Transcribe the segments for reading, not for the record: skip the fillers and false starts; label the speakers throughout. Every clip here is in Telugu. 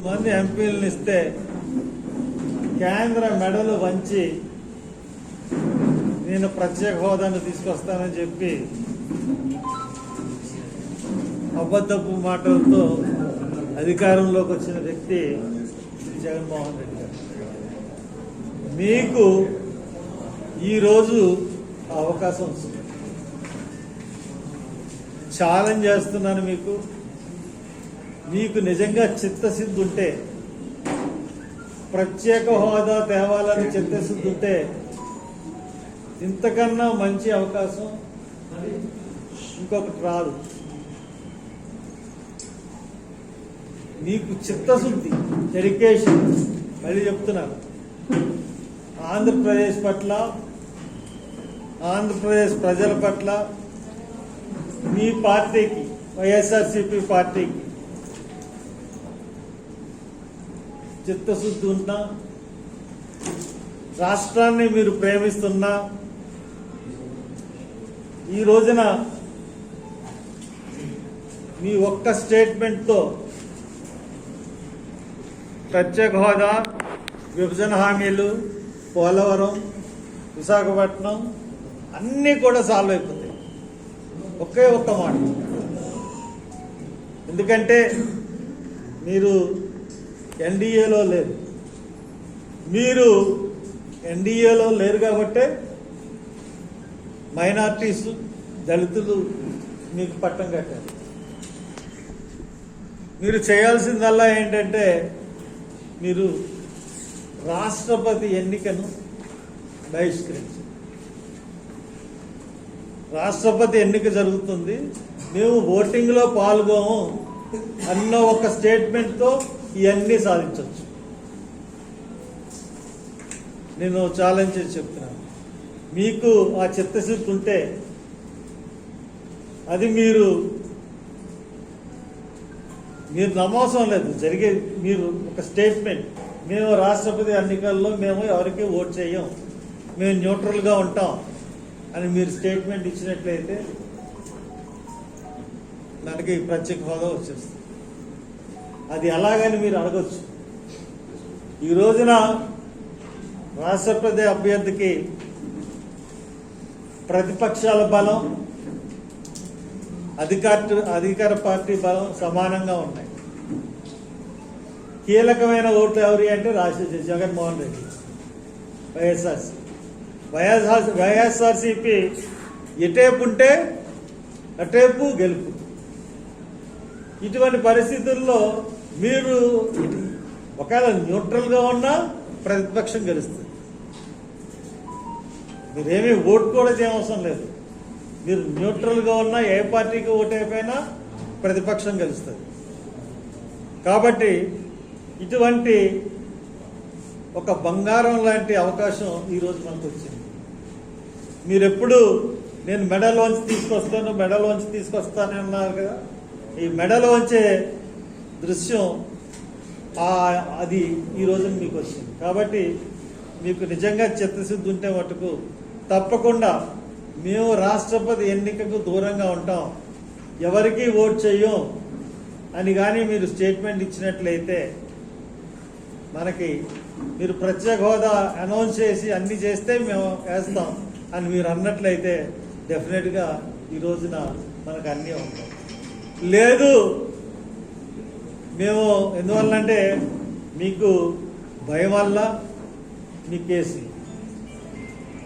Speaker 1: మంది ఎంపీలను ఇస్తే కేంద్ర మెడలు వంచి నేను ప్రత్యేక హోదాను తీసుకొస్తానని చెప్పి అబద్ధపు మాటలతో అధికారంలోకి వచ్చిన వ్యక్తి జగన్మోహన్ రెడ్డి గారు. మీకు ఈరోజు అవకాశం వస్తుంది. ఛాలెంజ్ చేస్తున్నాను మీకు నిజంగా చిత్తశుద్ధి ఉంటే, ప్రత్యేక హోదా తేవాలని చిత్తశుద్ధి ఉంటే ఇంతకన్నా మంచి అవకాశం ఇంకొకటి రాదు. మీకు చిత్తశుద్ధి, డెడికేషన్, మళ్ళీ చెప్తున్నాను, ఆంధ్రప్రదేశ్ పట్ల, ఆంధ్రప్రదేశ్ ప్రజల పట్ల, మీ పార్టీకి, వైఎస్ఆర్సీపీ పార్టీకి చిత్తశుద్ధి ఉన్నా, రాష్ట్రాన్ని మీరు ప్రేమిస్తున్నా, ఈ రోజున మీ ఒక్క స్టేట్మెంట్తో ప్రత్యేక హోదా, విభజన హామీలు, పోలవరం, విశాఖపట్నం అన్నీ కూడా సాల్వ్ అయిపోతాయి. ఒకే ఒక్క మాట. ఎందుకంటే మీరు ఎన్డీఏలో లేరు. మీరు ఎన్డీఏలో లేరు కాబట్టే మైనార్టీస్, దళితులు మీకు పట్టం కట్టారు. మీరు చేయాల్సిందల్లా ఏంటంటే మీరు రాష్ట్రపతి ఎన్నికను బహిష్కరించారు. రాష్ట్రపతి ఎన్నిక జరుగుతుంది, మేము ఓటింగ్లో పాల్గొము అన్న ఒక స్టేట్మెంట్తో ఇవన్నీ సాధించవచ్చు. నేను ఛాలెంజ్ చేసి చెప్తున్నాను, మీకు ఆ చిత్తశుద్ధి ఉంటే అది మీరు నమ్మవసరం లేదు. మీరు ఒక స్టేట్మెంట్, మేము రాష్ట్రపతి ఎన్నికల్లో మేము ఎవరికి ఓట్ చేయం, మేము న్యూట్రల్గా ఉంటాం అని మీరు స్టేట్మెంట్ ఇచ్చినట్లయితే మనకి ప్రత్యేక హోదా వచ్చేస్తుంది. అది ఎలాగని మీరు అడగచ్చు. ఈ రోజున రాష్ట్రపతి అభ్యర్థికి ప్రతిపక్షాల బలం, అధికార పార్టీ బలం సమానంగా ఉన్నాయి. కీలకమైన ఓట్లు ఎవరి అంటే జగన్మోహన్ రెడ్డి, వైఎస్ఆర్సీపీ ఎటేపు ఉంటే అటేపు గెలుపు. ఇటువంటి పరిస్థితుల్లో మీరు ఒకవేళ న్యూట్రల్గా ఉన్నా ప్రతిపక్షం గెలుస్తుంది. మీరేమీ ఓటు కూడా చేయవసరం లేదు. మీరు న్యూట్రల్గా ఉన్నా, ఏ పార్టీకి ఓటు అయిపోయినా ప్రతిపక్షం గెలుస్తుంది. కాబట్టి ఇటువంటి ఒక బంగారం లాంటి అవకాశం ఈరోజు మనకు వచ్చింది. మీరెప్పుడు నేను మెడలోంచి తీసుకొస్తాను అన్నారు కదా, ఈ మెడలోంచే దృశ్యం అది ఈ రోజున మీకు వచ్చింది. కాబట్టి మీకు నిజంగా చిత్తశుద్ధి ఉంటే మటుకు తప్పకుండా మేము రాష్ట్రపతి ఎన్నికకు దూరంగా ఉంటాం, ఎవరికి ఓట్ చెయ్యం అని కానీ మీరు స్టేట్మెంట్ ఇచ్చినట్లయితే, మనకి మీరు ప్రత్యేక హోదా అనౌన్స్ చేసి అన్ని చేస్తే మేము వేస్తాం అని మీరు అన్నట్లయితే డెఫినెట్గా ఈ రోజున మనకు అన్నీ ఉంటాం. లేదు, మేము ఎందువల్లంటే మీకు భయం వల్ల మీ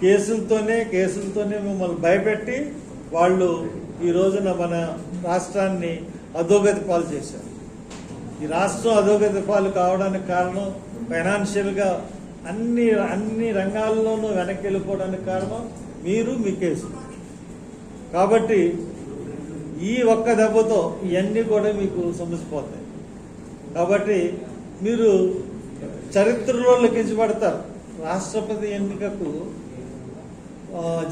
Speaker 1: కేసులతోనే మిమ్మల్ని భయపెట్టి వాళ్ళు ఈ రోజున మన రాష్ట్రాన్ని అధోగతి పాలు చేశారు. ఈ రాష్ట్రం అధోగతి పాలు కావడానికి కారణం ఫైనాన్షియల్గా అన్ని రంగాల్లోనూ వెనక్కి వెళ్ళిపోవడానికి కారణం మీరు, మీ కేసు. కాబట్టి ఈ ఒక్క దెబ్బతో ఇవన్నీ కూడా మీకు సమసిపోతాయి. కాబట్టి మీరు చరిత్రలో లెక్కించబడతారు. రాష్ట్రపతి ఎన్నికకు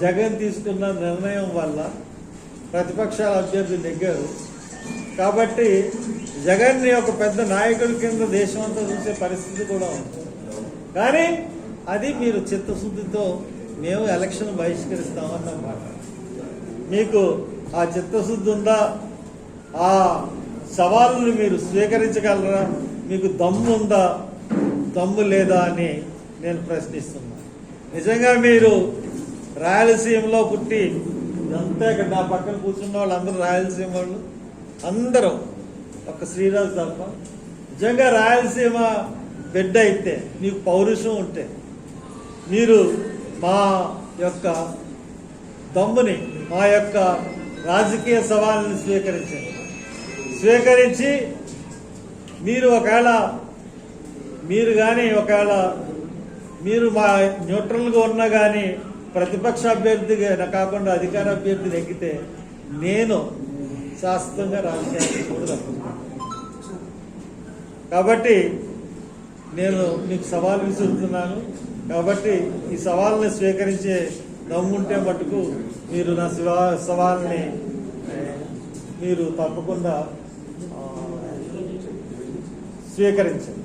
Speaker 1: జగన్ తీసుకున్న నిర్ణయం వల్ల ప్రతిపక్షాల అభ్యర్థి నెగ్గారు. కాబట్టి జగన్ని ఒక పెద్ద నాయకుడి కింద దేశమంతా చూసే పరిస్థితి కూడా ఉంది. కానీ అది మీరు చిత్తశుద్ధితో మేము ఎలక్షన్ బహిష్కరిస్తామన్నమాట. మీకు ఆ చిత్తశుద్ధి ఉందా? ఆ సవాలుని మీరు స్వీకరించగలరా? మీకు దమ్ము ఉందా దమ్ము లేదా అని నేను ప్రశ్నిస్తున్నాను. నిజంగా మీరు రాయలసీమలో పుట్టి ఇదంతా ఇక్కడ నా పక్కన కూర్చున్న వాళ్ళందరూ రాయలసీమ వాళ్ళు అందరూ ఒక శ్రీరాజు తప్ప నిజంగా రాయలసీమ బిడ్డ అయితే మీకు పౌరుషం ఉంటే మీరు మా యొక్క దమ్ముని మా యొక్క రాజకీయ సవాళ్ళని స్వీకరించి మీరు ఒకవేళ మీరు మా న్యూట్రల్గా ఉన్నా కానీ ప్రతిపక్ష అభ్యర్థిగా కాకుండా అధికార అభ్యర్థి నెగ్గితే నేను శాశ్వతంగా రాజకీయాన్ని కూడా కాబట్టి నేను మీకు సవాల్ విసురుతున్నాను. కాబట్టి ఈ సవాల్ని స్వీకరించే దమ్ముంటే మటుకు మీరు నా సవాల్ని మీరు తప్పకుండా స్వీకరించండి.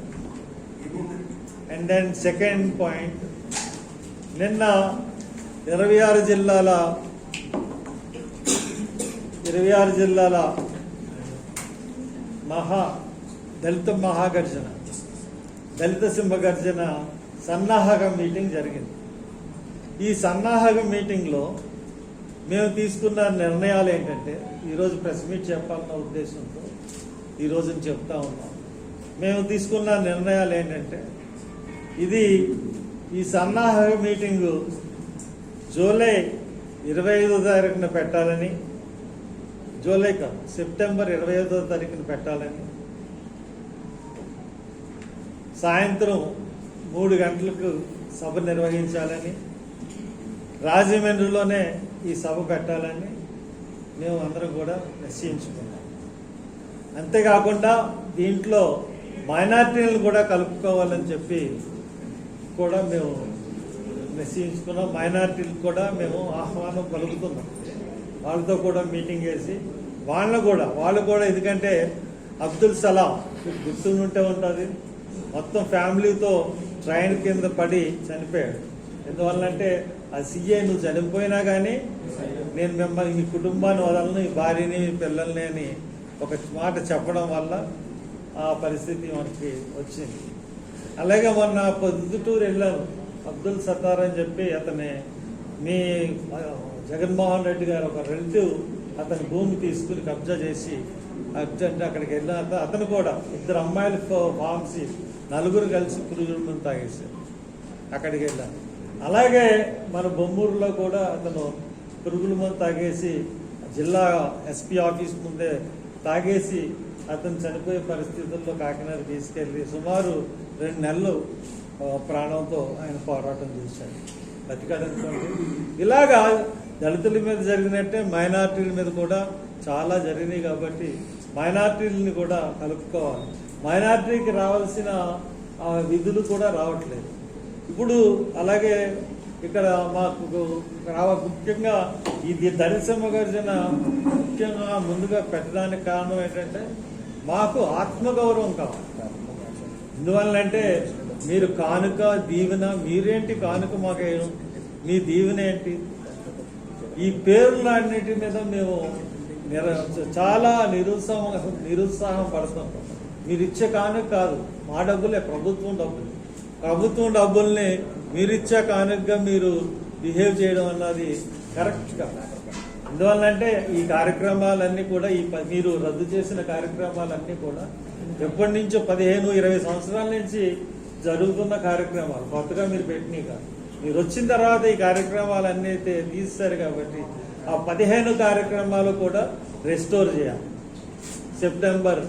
Speaker 1: అండ్ దెన్ సెకండ్ పాయింట్, నిన్న 26 జిల్లాల దళిత మహాగర్జన, దళిత సింహగర్జన సన్నాహక మీటింగ్ జరిగింది. ఈ సన్నాహక మీటింగ్లో మేము తీసుకున్న నిర్ణయాలు ఏంటంటే, ఈరోజు ప్రెస్ మీట్ చెప్పాలన్న ఉద్దేశంతో ఈరోజు చెప్తా ఉన్నాం. మేము తీసుకున్న నిర్ణయాలు ఏంటంటే, ఈ సన్నాహక మీటింగు జూలై 25వ తారీఖున పెట్టాలని, సెప్టెంబర్ 25వ తారీఖున పెట్టాలని, సాయంత్రం 3 గంటలకు సభ నిర్వహించాలని, రాజమండ్రిలోనే ఈ సభ పెట్టాలని మేము అందరం కూడా నిశ్చయించుకున్నాం. అంతేకాకుండా దీంట్లో మైనార్టీలను కూడా కలుపుకోవాలని చెప్పి కూడా మేము నిశ్చయించుకున్నాం. మైనార్టీలకు కూడా మేము ఆహ్వానం పలుకుతున్నాం. వాళ్ళతో కూడా మీటింగ్ చేసి వాళ్ళు కూడా ఎందుకంటే అబ్దుల్ సలాం గుర్తుంటే ఉంటుంది, మొత్తం ఫ్యామిలీతో ట్రైన్ కింద పడి చనిపోయాడు. ఎందువల్లంటే ఆ సీఏ నువ్వు చనిపోయినా కానీ నేను మిమ్మల్ని మీ కుటుంబాన్ని వదలను, ఈ భార్యని పిల్లల్ని అని ఒక మాట చెప్పడం వల్ల ఆ పరిస్థితి మనకి వచ్చింది. అలాగే మొన్న పొద్దుటూరు వెళ్ళాను, అబ్దుల్ సత్తార్ అని చెప్పి మీ జగన్మోహన్ రెడ్డి గారు ఒక రిలేటివ్ అతని భూమి తీసుకుని కబ్జా చేసి అర్జెంట్ అక్కడికి వెళ్ళిన అతను కూడా 2 అమ్మాయిలు ఫామ్సి 4 కలిసి పురుగుల మందు తాగేశారు. అక్కడికి వెళ్ళాను. అలాగే మన బొమ్మూరులో కూడా అతను పురుగుల మందు తాగేసి జిల్లా ఎస్పీ ఆఫీస్ ముందే తాగేసి అతను చనిపోయే పరిస్థితుల్లో కాకినాడ తీసుకెళ్ళి సుమారు 2 నెలలు ప్రాణంతో ఆయన పోరాటం చేశాడు, బతికాడనుకోండి. ఇలాగా దళితుల మీద జరిగినట్టే మైనార్టీల మీద కూడా చాలా జరిగినాయి. కాబట్టి మైనార్టీలని కూడా కలుపుకోవాలి. మైనార్టీకి రావాల్సిన విధులు కూడా రావట్లేదు ఇప్పుడు. అలాగే ఇక్కడ మాకు ముఖ్యంగా ఇది దళిత సింహగర్జన ముఖ్యంగా ముందుగా పెట్టడానికి కారణం ఏంటంటే, మాకు ఆత్మగౌరవం కావాలి. ఎందువల్లంటే మీరు కానుక దీవెన, మీరేంటి కానుక మాకు, మీ దీవెన ఏంటి? ఈ పేర్లన్నిటి మీద మేము చాలా నిరుత్సాహం పడుతున్నాం. మీరు ఇచ్చే కానుక కాదు, మా డబ్బులే, ప్రభుత్వం డబ్బుల్ని మీరిచ్చే కానుకగా మీరు బిహేవ్ చేయడం అన్నది కరెక్ట్ కాదు. ఎందువల్లంటే ఈ కార్యక్రమాలన్నీ కూడా మీరు రద్దు చేసిన కార్యక్రమాలన్నీ కూడా ఎప్పటి నుంచో 15-20 సంవత్సరాల నుంచి జరుగుతున్న కార్యక్రమాలు, కొత్తగా మీరు పెట్టినవి కాదు. మీరు వచ్చిన తర్వాత ఈ కార్యక్రమాలన్నీ అయితే తీస్తారు. కాబట్టి ఆ 15 కార్యక్రమాలు కూడా రెస్టోర్ చేయాలి. సెప్టెంబర్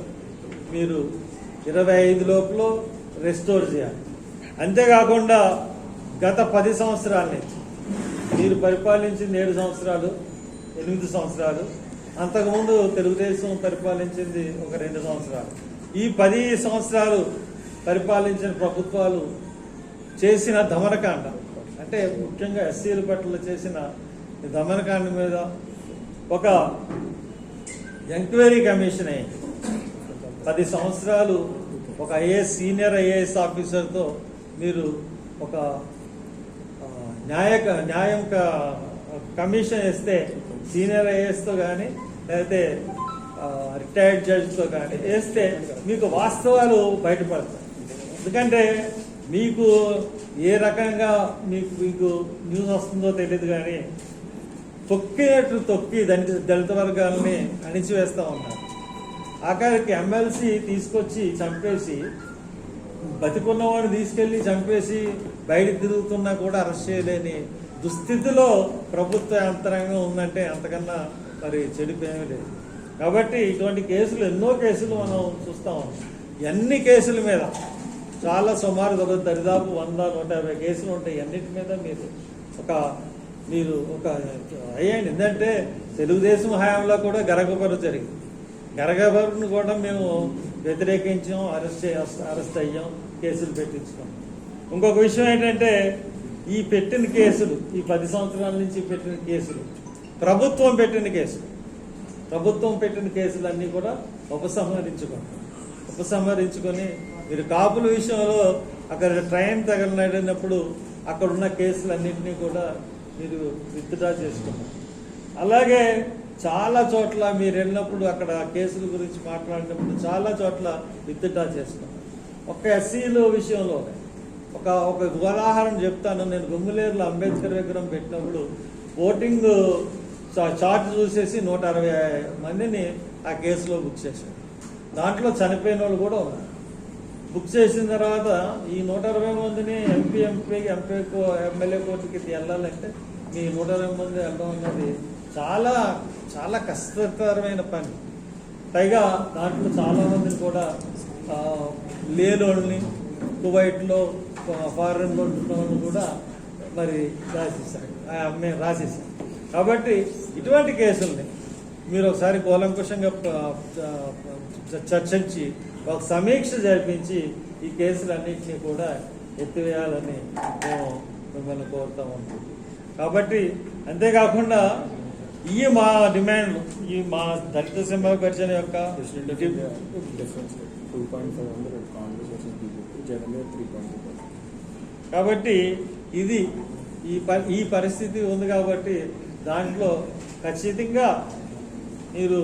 Speaker 1: మీరు 25 లోపల రెస్టోర్ చేయాలి. అంతేకాకుండా గత 10 సంవత్సరాల నుంచి మీరు పరిపాలించింది 7 సంవత్సరాలు, 8 సంవత్సరాలు. అంతకుముందు తెలుగుదేశం పరిపాలించింది ఒక 2 సంవత్సరాలు. ఈ 10 సంవత్సరాలు పరిపాలించిన ప్రభుత్వాలు చేసిన దమనకాండ, అంటే ముఖ్యంగా ఎస్సీల పట్ల చేసిన దమనకాండ మీద ఒక ఎంక్వైరీ కమిషన్ అయింది. 10 సంవత్సరాలు ఒక సీనియర్ ఐఏఎస్ ఆఫీసర్తో మీరు ఒక న్యాయం కమిషన్ ఇస్తే సీనియర్ ఐఏఎస్తో కానీ లేకపోతే రిటైర్డ్ జడ్జితో కానీ వేస్తే మీకు వాస్తవాలు బయటపడతాయి. ఎందుకంటే మీకు ఏ రకంగా మీకు న్యూస్ వస్తుందో తెలియదు, కానీ తొక్కి దళిత వర్గాలని అణిచివేస్తూ ఉన్నారు. ఆఖరికి ఎమ్మెల్సీ తీసుకొచ్చి చంపేసి, బతికున్నవాడిని తీసుకెళ్లి చంపేసి బయట తిరుగుతున్నా కూడా అరెస్ట్ చేయలేని దుస్థితిలో ప్రభుత్వ యంత్రాంగం ఉందంటే అంతకన్నా మరి చెడిపోయేమీ లేదు. కాబట్టి ఇటువంటి కేసులు, ఎన్నో కేసులు మనం చూస్తూ ఉన్నాం. అన్ని కేసుల మీద చాలా సుమారు దరిదాపు 100-150 కేసులు ఉంటాయి. అన్నిటి మీద మీరు ఒక అయ్యండి. ఎందుకంటే తెలుగుదేశం హయాంలో కూడా గరగబరు జరిగింది. గరగబరును కూడా మేము వ్యతిరేకించాం, అరెస్ట్ అయ్యాం, కేసులు పెట్టించుకున్నాం. ఇంకొక విషయం ఏంటంటే ఈ పెట్టిన కేసులు, ఈ 10 సంవత్సరాల నుంచి పెట్టిన కేసులు ప్రభుత్వం పెట్టిన కేసులన్నీ కూడా ఉపసంహరించుకొని మీరు కాపుల విషయంలో అక్కడ ట్రైన్ తగలనడినప్పుడు అక్కడ ఉన్న కేసులన్నింటినీ కూడా మీరు విత్డ్రా చేసుకున్నారు. అలాగే చాలా చోట్ల మీరు వెళ్ళినప్పుడు అక్కడ కేసుల గురించి మాట్లాడినప్పుడు చాలా చోట్ల విత్డ్రా చేసుకున్నారు. ఒక ఎస్సీల విషయంలో ఒక ఉదాహరణ చెప్తాను. నేను గుమ్మిలేరులో అంబేద్కర్ విగ్రహం పెట్టినప్పుడు ఓటింగ్ చార్ట్ చూసేసి 160 మందిని ఆ కేసులో బుక్ చేశారు. దాంట్లో చనిపోయిన వాళ్ళు కూడా ఉన్నారు. బుక్ చేసిన తర్వాత ఈ 160 మందిని ఎమ్మెల్యే కోర్టుకి వెళ్ళాలంటే మీ 120 మంది వెళ్ళడం అన్నది చాలా చాలా కష్టతరమైన పని. పైగా దాంట్లో చాలా మందిని కూడా లేనోళ్ళని, కువైట్లో ఫారెన్లో ఉంటున్న వాళ్ళని కూడా మరి రాసేసారు. కాబట్టి ఇటువంటి కేసుల్ని మీరు ఒకసారి కూలంకుషంగా చర్చించి ఒక సమీక్ష జరిపించి ఈ కేసులన్నింటినీ కూడా ఎత్తివేయాలని మేము మిమ్మల్ని కోరుతా ఉన్నాం. కాబట్టి అంతేకాకుండా ఈ మా డిమాండ్లు, ఈ మా దళిత సింహ పరిచయం యొక్క కాబట్టి ఇది ఈ పరిస్థితి ఉంది. కాబట్టి దాంట్లో ఖచ్చితంగా మీరు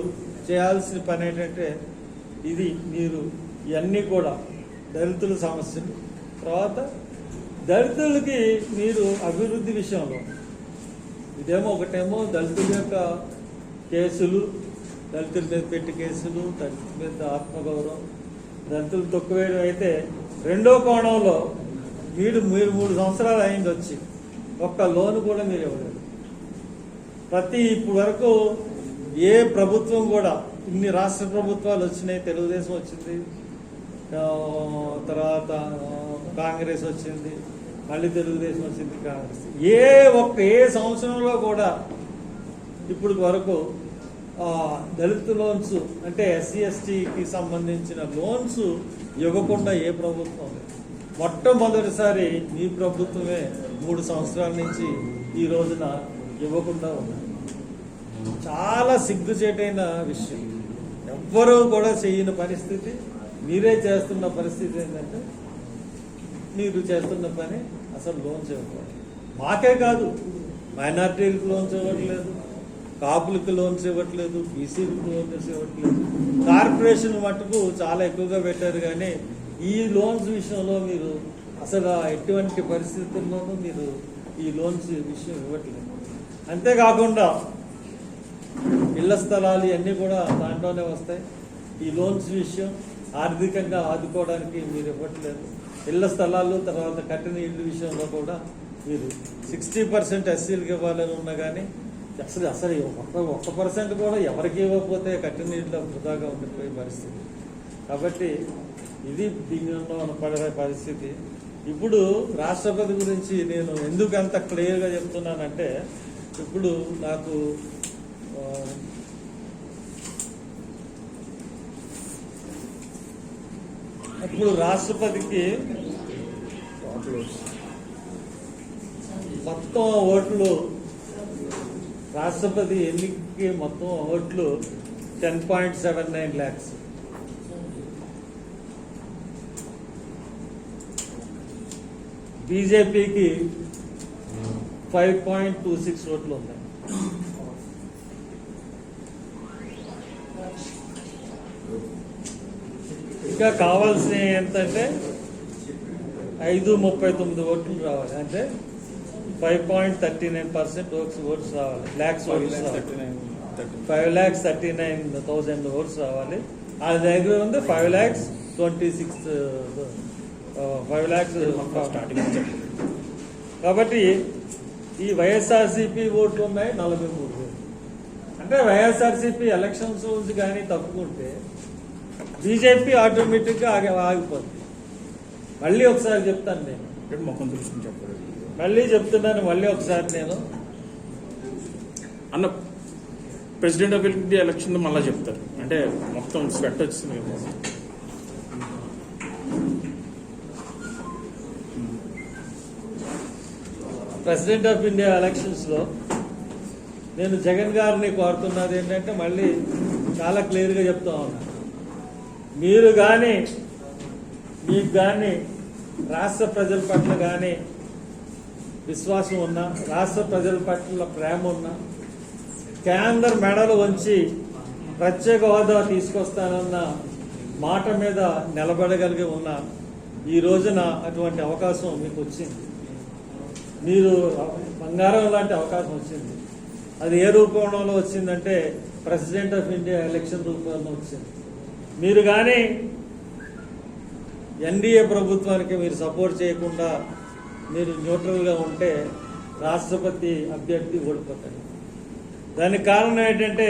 Speaker 1: చేయాల్సిన పని ఏంటంటే మీరు ఇవన్నీ కూడా దళితుల సమస్యలు, తర్వాత దళితులకి మీరు అభివృద్ధి విషయంలో ఒకటేమో దళితుల యొక్క కేసులు, దళితుల మీద పెట్టి కేసులు, దళితుల మీద ఆత్మగౌరవం, దళితులు తొక్కువేయడం అయితే, రెండో కోణంలో మీరు 3 సంవత్సరాలు అయింది వచ్చి ఒక్క లోను కూడా మీరు ఇవ్వలేదు. ఇప్పుడు వరకు ఏ ప్రభుత్వం కూడా, ఇన్ని రాష్ట్ర ప్రభుత్వాలు వచ్చినాయి, తెలుగుదేశం వచ్చింది, తర్వాత కాంగ్రెస్ వచ్చింది, మళ్ళీ తెలుగుదేశం వచ్చింది, కాంగ్రెస్, ఏ సంవత్సరంలో కూడా ఇప్పుడు వరకు దళిత లోన్స్ అంటే ఎస్సీ ఎస్టీకి సంబంధించిన లోన్స్ ఇవ్వకుండా ఏ ప్రభుత్వం లేదు. మొట్టమొదటిసారి మీ ప్రభుత్వమే 3 సంవత్సరాల నుంచి ఈ రోజున ఇవ్వకుండా ఉన్నారు. చాలా సిగ్గుచేటైన విషయం. ఎవ్వరూ కూడా చేయని పరిస్థితి, మీరే చేస్తున్న పరిస్థితి ఏంటంటే మీరు చేస్తున్న పని అసలు లోన్స్ ఇవ్వకూడదు. మాకే కాదు, మైనార్టీలకు లోన్స్ ఇవ్వట్లేదు, కాపులకు లోన్స్ ఇవ్వట్లేదు, బీసీలకు లోన్స్ ఇవ్వట్లేదు, కార్పొరేషన్ మట్టుకు చాలా ఎక్కువగా పెట్టారు. కానీ ఈ లోన్స్ విషయంలో మీరు అసలు ఎటువంటి పరిస్థితుల్లోనూ మీరు ఈ లోన్స్ విషయం ఇవ్వట్లేదు. అంతేకాకుండా ఇళ్ల స్థలాలు ఇవన్నీ కూడా దాంట్లోనే వస్తాయి. ఈ లోన్స్ విషయం ఆర్థికంగా ఆదుకోవడానికి మీరు ఇవ్వట్లేదు. ఇళ్ల స్థలాలు, తర్వాత కట్టిన ఇళ్ళు విషయంలో కూడా మీరు 60% ఎస్సీలకు ఇవ్వాలని ఉన్నా కానీ అసలు 1% కూడా ఎవరికి ఇవ్వకపోతే కట్టిన ఇళ్ళు వృధాగా ఉండిపోయే పరిస్థితి. కాబట్టి ఇది దీనిలో పడే పరిస్థితి. ఇప్పుడు రాష్ట్రపతి గురించి నేను ఎందుకు అంత క్లియర్గా చెప్తున్నానంటే, ఇప్పుడు నాకు ఇప్పుడు రాష్ట్రపతికి మొత్తం ఓట్లు, రాష్ట్రపతి ఎన్నికకి మొత్తం ఓట్లు 10.79 lakhs. బీజేపీకి 5.26 ఓట్లు ఉన్నాయి. ఇంకా కావాల్సిన ఎంతంటే 539 ఓట్లు రావాలి, అంటే 5.39% ఓట్స్ రావాలి, ల్యాక్స్ ఓట్స్ రావాలి, 5,39,000 ఓట్స్ రావాలి. ఆ దగ్గర ఉంది 5,26,000 5 lakhs స్టార్టింగ్. కాబట్టి ఈ వైఎస్ఆర్సీపీ ఓట్లు ఉన్నాయి 43,000. అంటే వైఎస్ఆర్సీపీ ఎలక్షన్స్ నుంచి కానీ తప్పుకుంటే బీజేపీ ఆటోమేటిక్గా ఆగిపోతుంది. మళ్ళీ ఒకసారి చెప్తాను నేను,
Speaker 2: మొక్కం చూసుకుని చెప్పారు.
Speaker 1: మళ్ళీ చెప్తున్నాను, మళ్ళీ ఒకసారి నేను
Speaker 2: అన్న ప్రెసిడెంట్ ఆఫ్ ఇండియా ఎలక్షన్ మళ్ళీ చెప్తారు, అంటే మొత్తం స్వెట్ వచ్చింది.
Speaker 1: ప్రెసిడెంట్ ఆఫ్ ఇండియా ఎలక్షన్స్లో నేను జగన్ గారిని కోరుతున్నది ఏంటంటే, మళ్ళీ చాలా క్లియర్గా చెప్తా ఉన్నా, మీరు కానీ మీకు కానీ రాష్ట్ర ప్రజల పట్ల కానీ విశ్వాసం ఉన్నా, రాష్ట్ర ప్రజల పట్ల ప్రేమ ఉన్నా, కేంద్ర మెడలు వంచి ప్రత్యేక హోదా తీసుకొస్తానన్న మాట మీద నిలబడగలిగి ఉన్న ఈ రోజున అటువంటి అవకాశం మీకు వచ్చింది. మీరు బంగారం లాంటి అవకాశం వచ్చింది. అది ఏ రూపంలో వచ్చిందంటే ప్రెసిడెంట్ ఆఫ్ ఇండియా ఎలక్షన్ రూపంలో వచ్చింది. మీరు కానీ ఎన్డీఏ ప్రభుత్వానికి మీరు సపోర్ట్ చేయకుండా మీరు న్యూట్రల్గా ఉంటే రాష్ట్రపతి అభ్యర్థి ఓడిపోతాడు. దానికి కారణం ఏంటంటే